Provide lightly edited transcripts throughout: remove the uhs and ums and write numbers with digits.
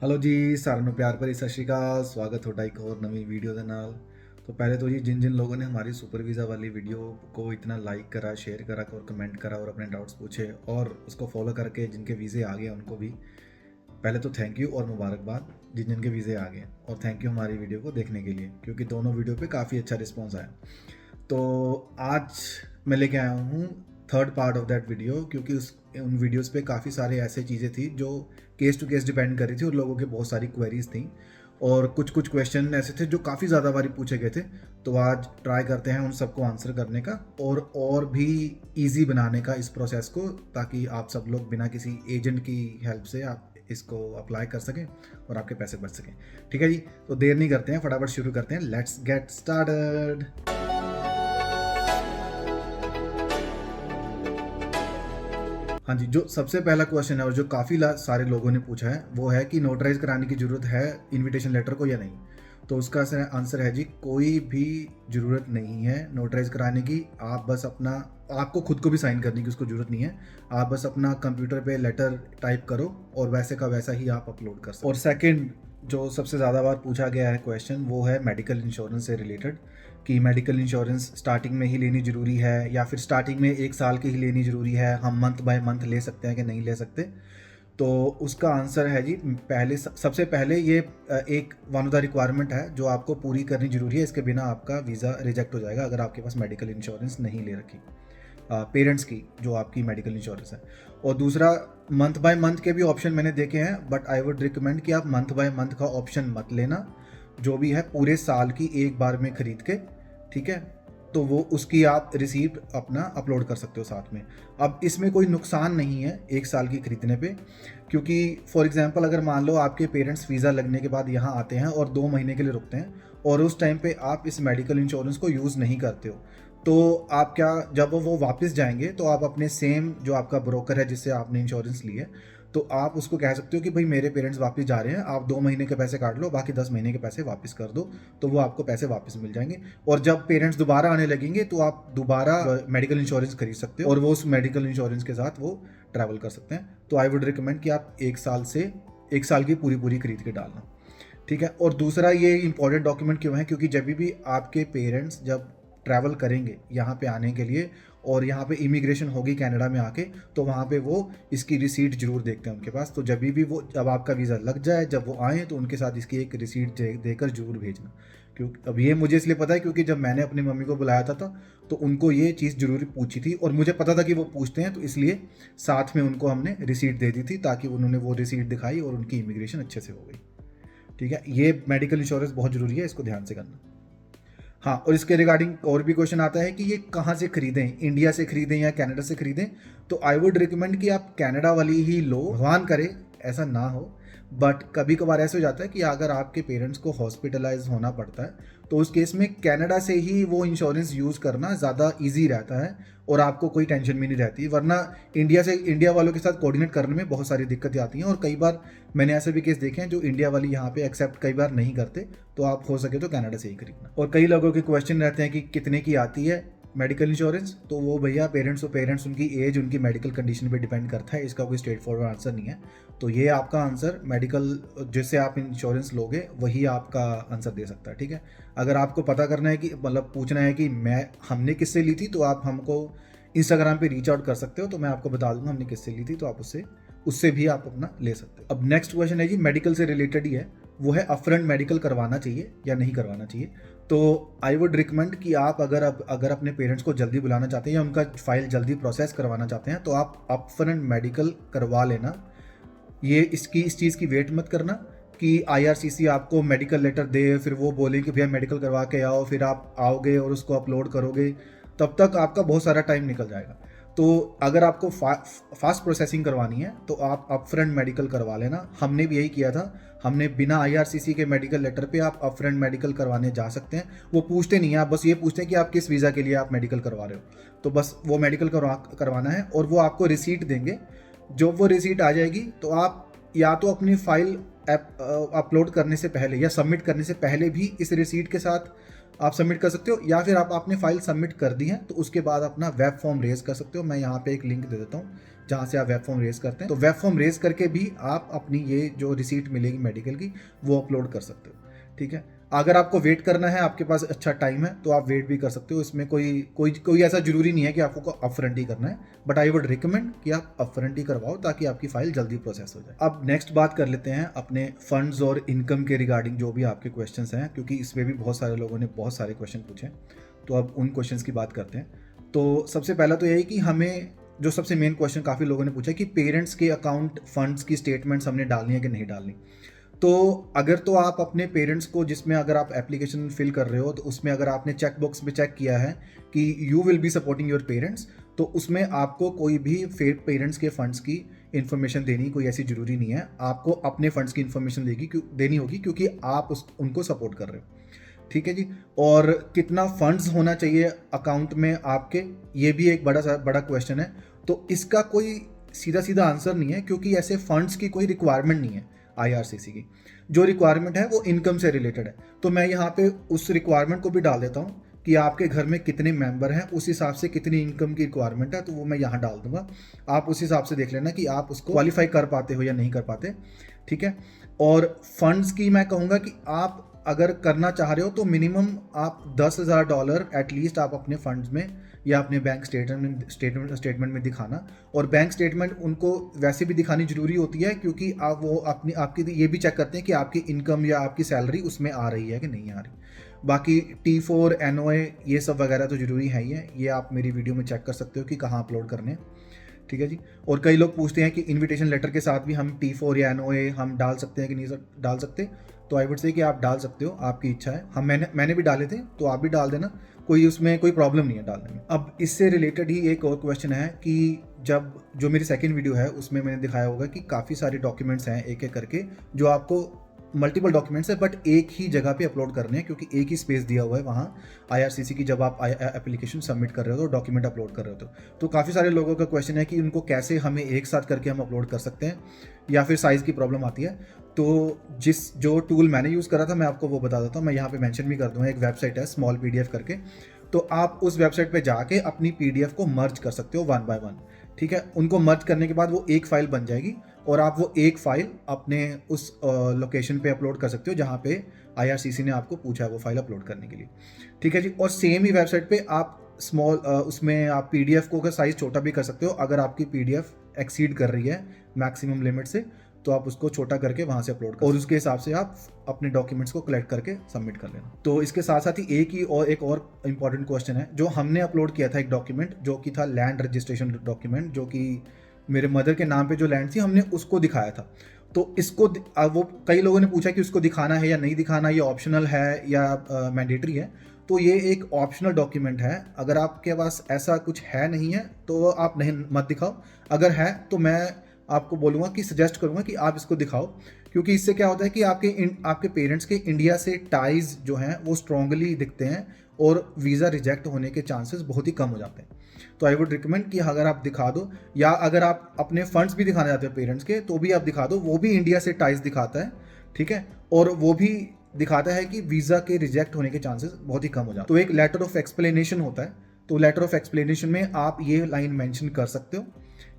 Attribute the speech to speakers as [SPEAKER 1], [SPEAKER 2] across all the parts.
[SPEAKER 1] Hello ਜੀ, ਸਾਰਿਆਂ ਨੂੰ ਪਿਆਰ ਭਰੀ ਸਤਿ ਸ਼੍ਰੀ ਅਕਾਲ। ਸਵਾਗਤ ਤੁਹਾਡਾ एक और नवी वीडियो के नाल। तो पहले तो जी जिन जिन लोगों ने हमारी सुपर वीज़ा वाली वीडियो को इतना लाइक करा, शेयर करा और कमेंट करा और अपने डाउट्स पूछे और उसको फॉलो करके जिनके वीज़े आ गए उनको भी पहले तो थैंक यू और मुबारकबाद जिन जिनके वीज़े आ गए। और थैंक यू हमारी वीडियो को देखने के लिए, क्योंकि दोनों वीडियो पे काफ़ी अच्छा रिस्पॉन्स आया। तो आज मैं लेके आया हूँ third part of that video, क्योंकि उन वीडियोस पे काफ़ी सारे ऐसे चीज़ें थी जो केस टू केस डिपेंड कर रही थी और लोगों के बहुत सारी क्वेरीज थी और कुछ कुछ क्वेश्चन ऐसे थे जो काफ़ी ज़्यादा बारी पूछे गए थे। तो आज ट्राई करते हैं उन सबको आंसर करने का और भी इजी बनाने का इस प्रोसेस को, ताकि आप सब लोग बिना किसी एजेंट की हेल्प से आप इसको अप्लाई कर सकें और आपके पैसे बच सकें। ठीक है जी, तो देर नहीं करते हैं, फटाफट शुरू करते हैं। Let's get started. हाँ जी, जो सबसे पहला क्वेश्चन है और जो काफ़ी सारे लोगों ने पूछा है वो है कि नोटराइज कराने की ज़रूरत है इनविटेशन लेटर को या नहीं। तो उसका आंसर है जी, कोई भी ज़रूरत नहीं है नोटराइज कराने की। आप बस अपना, आपको खुद को भी साइन करने की उसको ज़रूरत नहीं है। आप बस अपना कंप्यूटर पे लेटर टाइप करो और वैसे का वैसा ही आप अपलोड कर सकते। और सेकंड जो सबसे ज़्यादा बार पूछा गया है क्वेश्चन वो है मेडिकल इंश्योरेंस से रिलेटेड, कि मेडिकल इंश्योरेंस स्टार्टिंग में ही लेनी ज़रूरी है या फिर स्टार्टिंग में 1 साल की ही लेनी ज़रूरी है, हम मंथ बाय मंथ ले सकते हैं कि नहीं ले सकते। तो उसका आंसर है जी, पहले सबसे पहले ये एक वन ऑफ द रिक्वायरमेंट है जो आपको पूरी करनी ज़रूरी है। इसके बिना आपका वीज़ा रिजेक्ट हो जाएगा अगर आपके पास मेडिकल इंश्योरेंस नहीं ले रखी, पेरेंट्स की जो आपकी मेडिकल इंश्योरेंस है। और दूसरा, मंथ बाय मंथ के भी ऑप्शन मैंने देखे हैं, बट आई वुड रिकमेंड कि आप मंथ बाय मंथ का ऑप्शन मत लेना। जो भी है पूरे साल की एक बार में खरीद के, ठीक है, तो वो उसकी आप रिसीप्ट अपना अपलोड कर सकते हो साथ में। अब इसमें कोई नुकसान नहीं है 1 साल की खरीदने पे, क्योंकि फॉर एग्जांपल अगर मान लो आपके पेरेंट्स वीज़ा लगने के बाद यहाँ आते हैं और 2 महीने के लिए रुकते हैं और उस टाइम पे आप इस मेडिकल इंश्योरेंस को यूज़ नहीं करते हो, तो आप क्या, जब वो वापस जाएंगे तो आप अपने सेम जो आपका ब्रोकर है जिससे आपने इंश्योरेंस ली है, तो आप उसको कह सकते हो कि भाई मेरे पेरेंट्स वापस जा रहे हैं, आप 2 महीने के पैसे काट लो, बाकी 10 महीने के पैसे वापस कर दो, तो वो आपको पैसे वापस मिल जाएंगे। और जब पेरेंट्स दोबारा आने लगेंगे तो आप दोबारा मेडिकल इंश्योरेंस खरीद सकते हो और वो उस मेडिकल इंश्योरेंस के साथ वो ट्रैवल कर सकते हैं। तो आई वुड रिकमेंड कि आप 1 साल की पूरी खरीद के डालना, ठीक है। और दूसरा, ये इंपॉर्टेंट डॉक्यूमेंट क्यों है, क्योंकि जब भी आपके पेरेंट्स जब ट्रैवल करेंगे यहाँ पे आने के लिए और यहाँ पे इमिग्रेशन होगी कनाडा में आके, तो वहाँ पे वो इसकी रिसीट जरूर देखते हैं उनके पास। तो जब आपका वीज़ा लग जाए, जब वो आए, तो उनके साथ इसकी एक रिसीट देकर जरूर भेजना। क्योंकि अब ये मुझे इसलिए पता है क्योंकि जब मैंने अपनी मम्मी को बुलाया था तो उनको ये चीज़ जरूर पूछी थी और मुझे पता था कि वो पूछते हैं, तो इसलिए साथ में उनको हमने रिसीट दे दी थी, ताकि उन्होंने वो रिसीट दिखाई और उनकी इमिग्रेशन अच्छे से हो गई। ठीक है, ये मेडिकल इंश्योरेंस बहुत ज़रूरी है, इसको ध्यान से करना। हाँ, और इसके रिगार्डिंग और भी क्वेश्चन आता है कि ये कहाँ से खरीदें, इंडिया से खरीदें या कनाडा से खरीदें। तो आई वुड रिकमेंड कि आप कनाडा वाली ही लो, भगवान करे ऐसा ना हो, बट कभी कभार ऐसा हो जाता है कि अगर आपके पेरेंट्स को हॉस्पिटलाइज होना पड़ता है तो उस केस में कनाडा से ही वो इंश्योरेंस यूज़ करना ज़्यादा ईजी रहता है और आपको कोई टेंशन भी नहीं रहती। वरना इंडिया वालों के साथ कोऑर्डिनेट करने में बहुत सारी दिक्कतें आती हैं और कई बार मैंने ऐसे भी केस देखे हैं जो इंडिया वाली यहाँ पे एक्सेप्ट कई बार नहीं करते। तो आप हो सके तो कनाडा से ही खरीदना। और कई लोगों के क्वेश्चन रहते हैं कि कितने की आती है मेडिकल इंश्योरेंस, तो वो भैया पेरेंट्स उनकी एज, उनकी मेडिकल कंडीशन पे डिपेंड करता है। इसका कोई स्ट्रेट फॉरवर्ड आंसर नहीं है। तो ये आपका आंसर मेडिकल जिससे आप इंश्योरेंस लोगे वही आपका आंसर दे सकता है, ठीक है। अगर आपको पता करना है कि मतलब पूछना है कि हमने किससे ली थी, तो आप हमको इंस्टाग्राम पे रीच आउट कर सकते हो, तो मैं आपको बता दूंगा हमने किससे ली थी, तो आप उससे भी आप अपना ले सकते हो। अब नेक्स्ट क्वेश्चन है जी, मेडिकल से रिलेटेड ही है, वो है अपफ्रंट मेडिकल करवाना चाहिए या नहीं करवाना चाहिए। तो आई वुड रिकमेंड कि आप अगर अपने पेरेंट्स को जल्दी बुलाना चाहते हैं या उनका फाइल जल्दी प्रोसेस करवाना चाहते हैं तो आप अपफ्रंट मेडिकल करवा लेना। ये इस चीज़ की वेट मत करना कि IRCC आपको मेडिकल लेटर दे, फिर वो बोले कि भैया मेडिकल करवा के आओ, फिर आप आओगे और उसको अपलोड करोगे, तब तक आपका बहुत सारा टाइम निकल जाएगा। तो अगर आपको फास्ट प्रोसेसिंग करवानी है तो आप अपफ्रंट मेडिकल करवा लेना। हमने भी यही किया था, हमने बिना IRCC के मेडिकल लेटर पे आप अपफ्रंट मेडिकल करवाने जा सकते हैं। वो पूछते नहीं है, आप बस ये पूछते हैं कि आप किस वीज़ा के लिए आप मेडिकल करवा रहे हो, तो बस वो मेडिकल करवाना है और वो आपको रिसीट देंगे। जब वो रिसीट आ जाएगी तो आप या तो अपनी फाइल अपलोड करने से पहले या सबमिट करने से पहले भी इस रिसीट के साथ आप सबमिट कर सकते हो, या फिर आप आपने फाइल सबमिट कर दी है तो उसके बाद अपना वेब फॉर्म रेज कर सकते हो। मैं यहाँ पे एक लिंक दे देता हूँ जहाँ से आप वेब फॉर्म रेज करते हैं। तो वेब फॉर्म रेज करके भी आप अपनी ये जो रिसीट मिलेगी मेडिकल की वो अपलोड कर सकते हो, ठीक है। अगर आपको वेट करना है, आपके पास अच्छा टाइम है, तो आप वेट भी कर सकते हो। इसमें कोई ऐसा जरूरी नहीं है कि आपको अपफ्रंट ही करना है, बट आई वुड रिकमेंड कि आप अपफ्रंट ही करवाओ ताकि आपकी फाइल जल्दी प्रोसेस हो जाए। अब नेक्स्ट बात कर लेते हैं अपने फंड्स और इनकम के रिगार्डिंग जो भी आपके क्वेश्चंस हैं, क्योंकि इसमें भी बहुत सारे लोगों ने बहुत सारे क्वेश्चन पूछे, तो अब उन क्वेश्चंस की बात करते हैं। तो सबसे पहला तो यही कि हमें जो सबसे मेन क्वेश्चन काफ़ी लोगों ने पूछा कि पेरेंट्स के अकाउंट फंड्स की स्टेटमेंट्स हमने डालनी है कि नहीं डालनी। तो अगर तो आप अपने पेरेंट्स को, जिसमें अगर आप एप्लीकेशन फिल कर रहे हो तो उसमें अगर आपने चेक बॉक्स में चेक किया है कि you will be supporting your parents, तो उसमें आपको कोई भी पेरेंट्स के फंड्स की इन्फॉर्मेशन देनी कोई ऐसी ज़रूरी नहीं है। आपको अपने फंड्स की इन्फॉर्मेशन देनी होगी क्योंकि आप उनको सपोर्ट कर रहे हो, ठीक है जी। और कितना फंड्स होना चाहिए अकाउंट में आपके, ये भी एक बड़ा क्वेश्चन है। तो इसका कोई सीधा सीधा आंसर नहीं है, क्योंकि ऐसे फंड्स की कोई रिक्वायरमेंट नहीं है आईआरसीसी की। जो रिक्वायरमेंट है वो इनकम से रिलेटेड है। तो मैं यहाँ पे उस रिक्वायरमेंट को भी डाल देता हूँ कि आपके घर में कितने मेंबर हैं, उस हिसाब से कितनी इनकम की रिक्वायरमेंट है, तो वो मैं यहाँ डाल दूंगा। आप उस हिसाब से देख लेना कि आप उसको क्वालिफाई कर पाते हो या नहीं कर पाते, ठीक है। और फंड्स की मैं कहूँगा कि आप अगर करना चाह रहे हो तो मिनिमम आप $10,000 एटलीस्ट आप अपने फंड्स में या अपने बैंक स्टेटमेंट में दिखाना। और बैंक स्टेटमेंट उनको वैसे भी दिखानी जरूरी होती है क्योंकि आप वो आपकी ये भी चेक करते हैं कि आपकी इनकम या आपकी सैलरी उसमें आ रही है कि नहीं आ रही। बाकी T4 NOA ये सब वगैरह तो जरूरी है ही है, ये आप मेरी वीडियो में चेक कर सकते हो कि कहाँ अपलोड करने हैं, ठीक है जी। और कई लोग पूछते हैं कि इनविटेशन लेटर के साथ भी हम T4 या NOA हम डाल सकते हैं कि नहीं डाल सकते। तो आई वुड से कि आप डाल सकते हो, आपकी इच्छा है। मैंने भी डाले थे, तो आप भी डाल देना, उसमें कोई प्रॉब्लम नहीं है डालने में। अब इससे रिलेटेड ही एक और क्वेश्चन है कि जो मेरी सेकंड वीडियो है उसमें मैंने दिखाया होगा कि काफ़ी सारे डॉक्यूमेंट्स हैं एक एक करके, जो आपको मल्टीपल डॉक्यूमेंट्स है बट एक ही जगह पे अपलोड करने हैं, क्योंकि एक ही स्पेस दिया हुआ है वहाँ आईआरसीसी की। जब आप एप्लीकेशन सबमिट कर रहे हो तो डॉक्यूमेंट अपलोड कर रहे हो तो काफ़ी सारे लोगों का क्वेश्चन है कि उनको कैसे हमें एक साथ करके हम अपलोड कर सकते हैं, या फिर साइज़ की प्रॉब्लम आती है। तो जो टूल मैंने यूज़ करा था मैं आपको वो बता देता हूँ, मैं यहाँ पे मेंशन भी कर दूँगा। एक वेबसाइट है स्मॉल PDF करके, तो आप उस वेबसाइट पे जाके अपनी PDF को मर्ज कर सकते हो 1 by 1, ठीक है। उनको मर्ज करने के बाद वो एक फाइल बन जाएगी और आप वो एक फाइल अपने उस लोकेशन पे अपलोड कर सकते हो जहाँ पे आईआरसीसी ने आपको पूछा है वो फाइल अपलोड करने के लिए, ठीक है जी। और सेम ही वेबसाइट पे आप उसमें आप PDF को का साइज़ छोटा भी कर सकते हो। अगर आपकी PDF एक्सीड कर रही है मैक्सिमम लिमिट से, तो आप उसको छोटा करके वहाँ से अपलोड कर, और उसके हिसाब से आप अपने डॉक्यूमेंट्स को कलेक्ट करके सबमिट कर लेना। तो इसके साथ साथ ही एक और इम्पॉर्टेंट क्वेश्चन है, जो हमने अपलोड किया था एक डॉक्यूमेंट जो कि था लैंड रजिस्ट्रेशन डॉक्यूमेंट, जो कि मेरे मदर के नाम पे जो लैंड थी हमने उसको दिखाया था। तो इसको वो कई लोगों ने पूछा कि उसको दिखाना है या नहीं दिखाना, ये ऑप्शनल है या मैंडेटरी है। तो ये एक ऑप्शनल डॉक्यूमेंट है। अगर आपके पास ऐसा कुछ है नहीं है तो आप नहीं मत दिखाओ। अगर है तो मैं आपको बोलूँगा कि सजेस्ट करूँगा कि आप इसको दिखाओ, क्योंकि इससे क्या होता है कि आपके पेरेंट्स के इंडिया से टाइज जो हैं वो स्ट्रांगली दिखते हैं और वीज़ा रिजेक्ट होने के चांसेस बहुत ही कम हो जाते हैं। तो आई वुड रिकमेंड कि अगर आप दिखा दो, या अगर आप अपने फंड्स भी दिखाना चाहते हो पेरेंट्स के, तो भी आप दिखा दो। वो भी इंडिया से टाइज दिखाता है, ठीक है, और वो भी दिखाता है कि वीज़ा के रिजेक्ट होने के चांसेस बहुत ही कम हो जाते हैं। तो एक लेटर ऑफ एक्सप्लेनेशन होता है, तो लेटर ऑफ एक्सप्लेनेशन में आप ये लाइन मेंशन कर सकते हो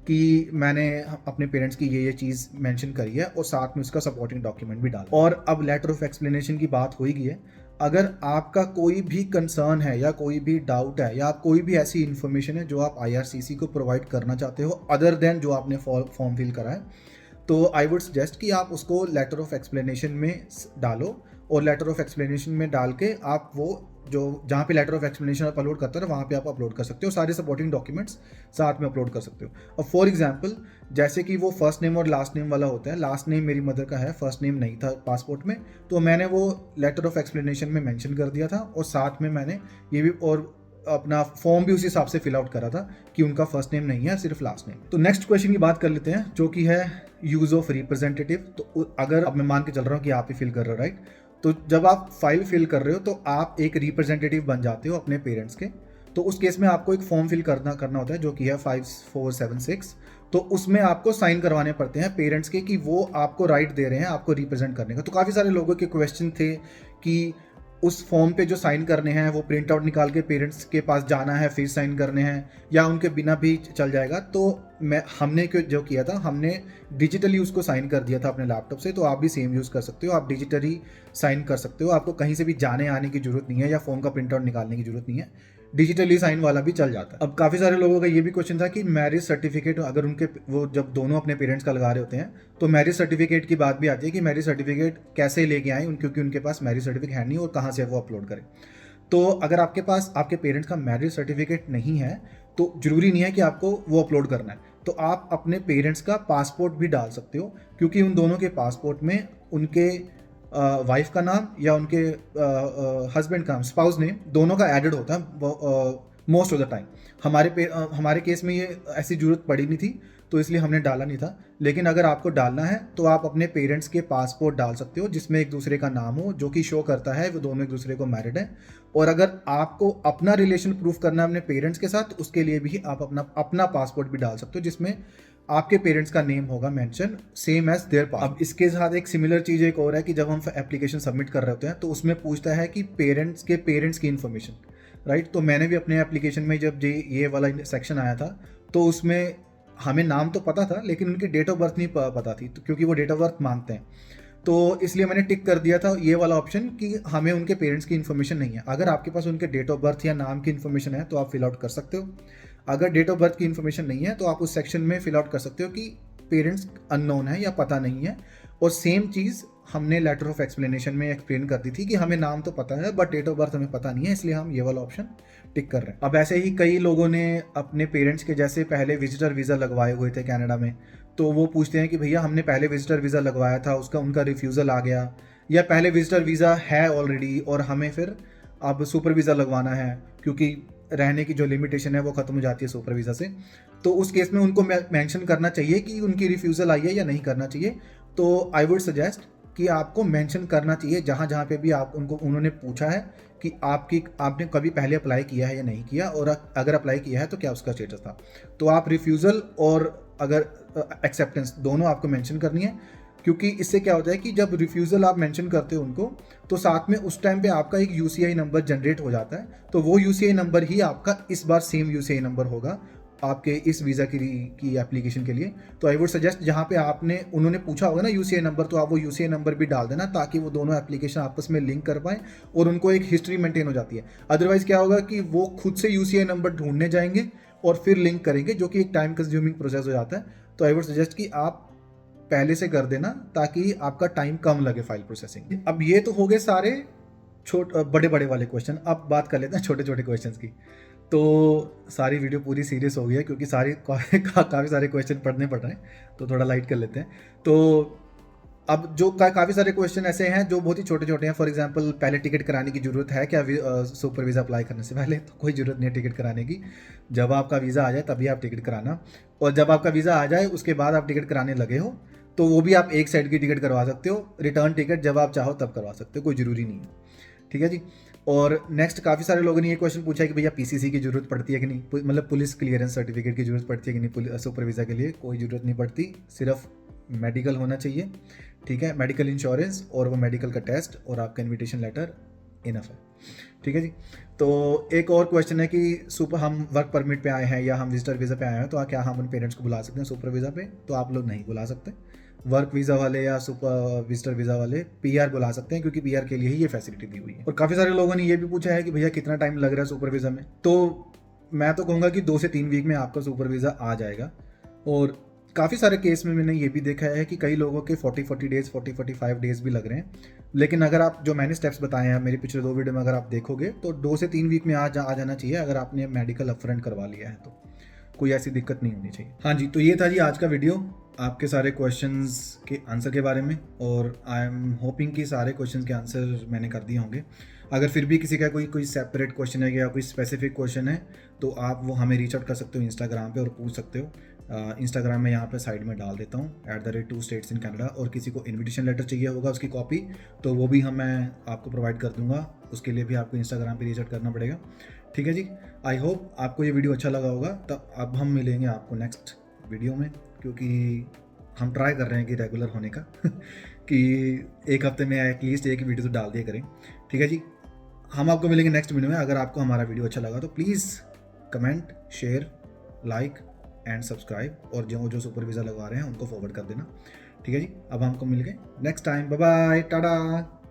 [SPEAKER 1] कि मैंने अपने पेरेंट्स की ये चीज़ मेंशन करी है, और साथ में उसका सपोर्टिंग डॉक्यूमेंट भी डाल। और अब लेटर ऑफ एक्सप्लेनेशन की बात हो ही गई है। अगर आपका कोई भी कंसर्न है या कोई भी डाउट है या कोई भी ऐसी इन्फॉर्मेशन है जो आप आईआरसीसी को प्रोवाइड करना चाहते हो अदर देन जो आपने फॉर्म फिल करा है, तो आई वुड सजेस्ट कि आप उसको लेटर ऑफ एक्सप्लेनेशन में डालो, और लेटर ऑफ एक्सप्लेनेशन में डाल के आप वो जो जहाँ पे लेटर ऑफ एक्सप्लेनेशन आप अपलोड करते हो वहाँ पे आप अपलोड कर सकते हो, सारे सपोर्टिंग डॉक्यूमेंट्स साथ में अपलोड कर सकते हो। अब फॉर एग्जांपल जैसे कि वो फर्स्ट नेम और लास्ट नेम वाला होता है, लास्ट नेम मेरी मदर का है, फर्स्ट नेम नहीं था पासपोर्ट में, तो मैंने वो लेटर ऑफ एक्सप्लेनेशन में मेंशन कर दिया था, और साथ में मैंने ये भी और अपना फॉर्म भी उस हिसाब से फिल आउट करा था कि उनका फर्स्ट नेम नहीं है, सिर्फ लास्ट नेम। तो नेक्स्ट क्वेश्चन की बात कर लेते हैं, जो कि है यूज ऑफ रिप्रेजेंटेटिव। तो अगर अब मैं मान के चल रहा हूँ कि आप ही फिल कर रहे हो, राइट, तो जब आप फाइल फिल कर रहे हो तो आप एक रिप्रेजेंटेटिव बन जाते हो अपने पेरेंट्स के। तो उस केस में आपको एक फॉर्म फिल करना होता है जो कि है 5476। तो उसमें आपको साइन करवाने पड़ते हैं पेरेंट्स के कि वो आपको राइट दे रहे हैं आपको रिप्रेजेंट करने का। तो काफ़ी सारे लोगों के क्वेश्चन थे कि उस फॉर्म पे जो साइन करने हैं वो प्रिंट आउट निकाल के पेरेंट्स के पास जाना है फिर साइन करने हैं, या उनके बिना भी चल जाएगा। तो हमने जो किया था, हमने डिजिटली उसको साइन कर दिया था अपने लैपटॉप से। तो आप भी सेम यूज़ कर सकते हो, आप डिजिटली साइन कर सकते हो, आपको कहीं से भी जाने आने की जरूरत नहीं है या फॉर्म का प्रिंट आउट निकालने की जरूरत नहीं है, डिजिटली साइन वाला भी चल जाता है। अब काफ़ी सारे लोगों का ये भी क्वेश्चन था कि मैरिज सर्टिफिकेट अगर उनके वो जब दोनों अपने पेरेंट्स का लगा रहे होते हैं तो मैरिज सर्टिफिकेट की बात भी आती है कि मैरिज सर्टिफिकेट कैसे लेके आए क्योंकि उनके पास मैरिज सर्टिफिकेट है नहीं और कहाँ से वो अपलोड करें। तो अगर आपके पास आपके पेरेंट्स का मैरिज सर्टिफिकेट नहीं है तो जरूरी नहीं है कि आपको वो अपलोड करना है, तो आप अपने पेरेंट्स का पासपोर्ट भी डाल सकते हो, क्योंकि उन दोनों के पासपोर्ट में उनके वाइफ का नाम या उनके हस्बैंड का नाम, स्पाउस नेम, दोनों का एडेड होता है मोस्ट ऑफ द टाइम। हमारे केस में ये ऐसी जरूरत पड़ी नहीं थी तो इसलिए हमने डाला नहीं था। लेकिन अगर आपको डालना है तो आप अपने पेरेंट्स के पासपोर्ट डाल सकते हो जिसमें एक दूसरे का नाम हो, जो कि शो करता है वो दोनों एक दूसरे को मैरिड है। और अगर आपको अपना रिलेशन प्रूफ करना है अपने पेरेंट्स के साथ, उसके लिए भी आप अपना पासपोर्ट भी डाल सकते हो जिसमें आपके पेरेंट्स का नेम होगा mention same as their passport. अब इसके साथ एक सिमिलर चीज़ एक और है कि जब हम एप्लीकेशन सबमिट कर रहे होते हैं तो उसमें पूछता है कि पेरेंट्स की इन्फॉर्मेशन, राइट। तो मैंने भी अपने एप्लीकेशन में जब ये वाला सेक्शन आया था तो उसमें हमें नाम तो पता था लेकिन उनकी डेट ऑफ बर्थ नहीं पता थी, तो क्योंकि वो डेट ऑफ बर्थ मांगते हैं, तो इसलिए मैंने टिक कर दिया था ये वाला ऑप्शन कि हमें उनके पेरेंट्स की इन्फॉर्मेशन नहीं है। अगर आपके पास उनके डेट ऑफ बर्थ या नाम की इन्फॉर्मेशन है तो आप फिल आउट कर सकते हो। अगर डेट ऑफ बर्थ की इन्फॉर्मेशन नहीं है तो आप उस सेक्शन में फिल आउट कर सकते हो कि पेरेंट्स अननोन है या पता नहीं है। और सेम चीज़ हमने लेटर ऑफ एक्सप्लेनेशन में एक्सप्लेन कर दी थी कि हमें नाम तो पता है बट डेट ऑफ बर्थ हमें पता नहीं है, इसलिए हम ये वाला ऑप्शन टिक कर रहे हैं। अब ऐसे ही कई लोगों ने अपने पेरेंट्स के जैसे पहले विजिटर वीज़ा लगवाए हुए थे कनाडा में, तो वो पूछते हैं कि भैया हमने पहले विजिटर वीज़ा लगवाया था, उनका रिफ्यूज़ल आ गया, या पहले विजिटर वीज़ा है ऑलरेडी और हमें फिर अब सुपर वीज़ा लगवाना है क्योंकि रहने की जो लिमिटेशन है वो ख़त्म हो जाती है सुपर वीज़ा से। तो उस केस में उनको मेंशन करना चाहिए कि उनकी रिफ्यूज़ल आई है या नहीं करना चाहिए। तो आई वुड सजेस्ट कि आपको मेंशन करना चाहिए जहाँ जहाँ पे भी उन्होंने पूछा है कि आपने कभी पहले अप्लाई किया है या नहीं किया, और अगर अप्लाई किया है तो क्या उसका स्टेटस था। तो आप रिफ्यूज़ल और अगर एक्सेप्टेंस दोनों आपको मेंशन करनी है, क्योंकि इससे क्या होता है कि जब रिफ्यूज़ल आप मेंशन करते हो उनको तो साथ में उस टाइम पे आपका एक यूसीआई नंबर जनरेट हो जाता है, तो वो यूसीआई नंबर ही आपका इस बार सेम यूसीआई नंबर होगा आपके इस वीज़ा की एप्लीकेशन के लिए। तो आई वुड सजेस्ट जहाँ पे उन्होंने पूछा होगा ना यूसीआई नंबर, तो आप वो यूसीआई नंबर भी डाल देना ताकि वो दोनों एप्लीकेशन आपस में लिंक कर पाएँ और उनको एक हिस्ट्री मेंटेन हो जाती है। अदरवाइज़ क्या होगा कि वो खुद से यूसीआई नंबर ढूंढने जाएंगे और फिर लिंक करेंगे, जो कि एक टाइम कंज्यूमिंग प्रोसेस हो जाता है। तो आई वुड सजेस्ट कि आप पहले से कर देना ताकि आपका टाइम कम लगे फाइल प्रोसेसिंग। अब ये तो हो गए सारे बड़े बड़े वाले क्वेश्चन। अब बात कर लेते हैं छोटे छोटे क्वेश्चंस की। तो सारी वीडियो पूरी सीरियस हो गई है क्योंकि काफ़ी सारे क्वेश्चन पढ़ने पड़ रहे हैं, तो थोड़ा लाइट कर लेते हैं। तो अब जो काफ़ी सारे क्वेश्चन ऐसे हैं जो बहुत ही छोटे छोटे हैं। फॉर एग्जांपल, पहले टिकट कराने की ज़रूरत है क्या सुपर वीज़ा अप्लाई करने से पहले? तो कोई ज़रूरत नहीं है टिकट कराने की। जब आपका वीज़ा आ जाए तभी आप टिकट कराना, और जब आपका वीज़ा आ जाए उसके बाद आप टिकट कराने लगे हो तो वो भी आप एक साइड की टिकट करवा सकते हो। रिटर्न टिकट जब आप चाहो तब करवा सकते हो, कोई ज़रूरी नहीं है। ठीक है जी। और नेक्स्ट, काफ़ी सारे लोगों ने ये क्वेश्चन पूछा है कि भैया पीसीसी की ज़रूरत पड़ती है कि नहीं, मतलब पुलिस क्लियरेंस सर्टिफिकेट की ज़रूरत पड़ती है कि नहीं सुपर वीज़ा के लिए? कोई ज़रूरत नहीं पड़ती, सिर्फ मेडिकल होना चाहिए। ठीक है, मेडिकल इंश्योरेंस और वो मेडिकल का टेस्ट और आपका इन्विटेशन लेटर इनफ है। ठीक है जी। तो एक और क्वेश्चन है कि हम वर्क परमिट पे आए हैं या हम विजिटर वीज़ा पे आए हैं तो क्या हम अपने पेरेंट्स को बुला सकते हैं सुपर वीज़ा पे? तो आप लोग नहीं बुला सकते। वर्क वीज़ा वाले या सुपर विजिटर वीज़ा वाले पीआर बुला सकते हैं, क्योंकि पीआर के लिए ही ये फैसिलिटी दी हुई है। और काफ़ी सारे लोगों ने ये भी पूछा है कि भैया कितना टाइम लग रहा है सुपर वीज़ा में? तो मैं तो कहूँगा कि 2 से 3 वीक में आपका सुपर वीज़ा आ जाएगा। और काफ़ी सारे केस में मैंने ये भी देखा है कि कई लोगों के 40 डेज़ 45 डेज़ भी लग रहे हैं। लेकिन अगर आप जो मैंने स्टेप्स बताए हैं मेरे पिछले 2 वीडियो में अगर आप देखोगे तो 2 से 3 वीक में आ जाना चाहिए अगर आपने मेडिकल अपफ्रंट करवा लिया है तो। कोई ऐसी दिक्कत नहीं होनी चाहिए। हाँ जी, तो ये था जी आज का वीडियो आपके सारे क्वेश्चंस के आंसर के बारे में, और आई एम होपिंग कि सारे क्वेश्चंस के आंसर मैंने कर दिए होंगे। अगर फिर भी किसी का कोई सेपरेट क्वेश्चन है या कोई स्पेसिफिक क्वेश्चन है तो आप वो हमें रीच आउट कर सकते हो इंस्टाग्राम पे और पूछ सकते हो। इंस्टाग्राम में यहाँ पे साइड में डाल देता हूँ @2 states in Canada। और किसी को इन्विटेशन लेटर चाहिए होगा उसकी कॉपी, तो वो भी मैं आपको प्रोवाइड कर दूँगा। उसके लिए भी आपको इंस्टाग्राम पे रीच आउट करना पड़ेगा। ठीक है जी। आई होप आपको ये वीडियो अच्छा लगा होगा। तब अब हम मिलेंगे आपको नेक्स्ट वीडियो में, क्योंकि हम ट्राई कर रहे हैं कि रेगुलर होने का कि एक हफ्ते में एटलीस्ट एक वीडियो तो डाल दिया करें। ठीक है जी। हम आपको मिलेंगे नेक्स्ट वीडियो में। अगर आपको हमारा वीडियो अच्छा लगा तो please comment, share, like and subscribe, और जो सुपर वीज़ा लगवा रहे हैं उनको फॉरवर्ड कर देना। ठीक है जी, अब हमको मिल गए next time. Bye bye, Tata.